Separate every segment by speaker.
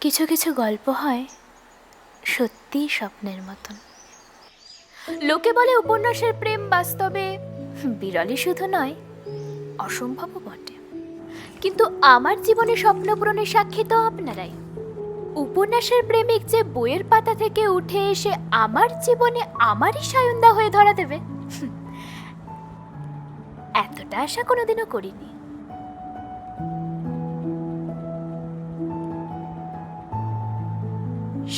Speaker 1: কিছু কিছু গল্প হয় সত্যিই স্বপ্নের মতন। লোকে বলে উপন্যাসের প্রেম বাস্তবে বিরলই শুধু নয়, অসম্ভবও বটে। কিন্তু আমার জীবনে স্বপ্ন পূরণের সাক্ষী তো আপনারাই। উপন্যাসের প্রেমিক যে বইয়ের পাতা থেকে উঠে এসে আমার জীবনে আমারই সায়ন্দা হয়ে ধরা দেবে, এতটা আশা কোনোদিনও করিনি।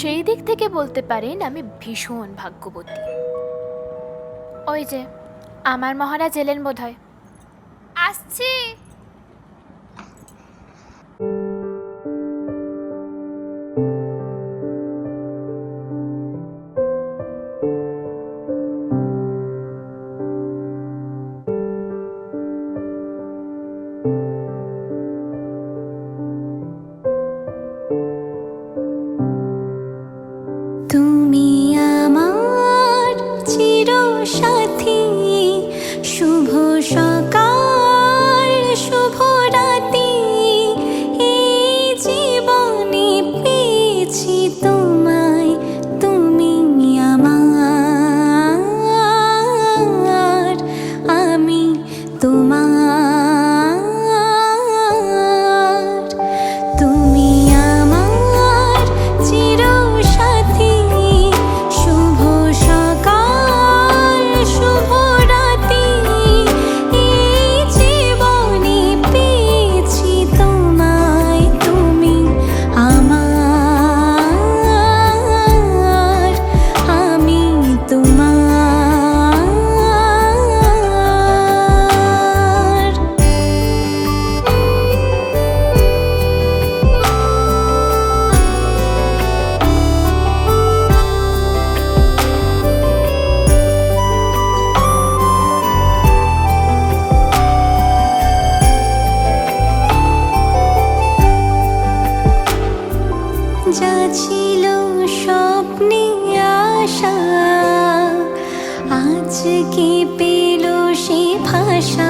Speaker 1: সেই দিক থেকে বলতে পারেন আমি ভীষণ ভাগ্যবতী। ওই যে আমার মহারাজ এলেন বোধহয়, আসছি।
Speaker 2: তুমি আমার চিরসাথী, শুভ সকাল শুভ রাতি, এই জীবনে পেয়েছি তোমায়, তুমি আমার, আমি তোমার। তুমি আমার চিরসাথী, শুভ সকাল শুভ রাতি, এই জীবনে পেয়েছি তোমায়, তুমি আমার, আমি তোমার। যা ছিল স্বপ্নে আশা, আজকে পেল সে ভাষা।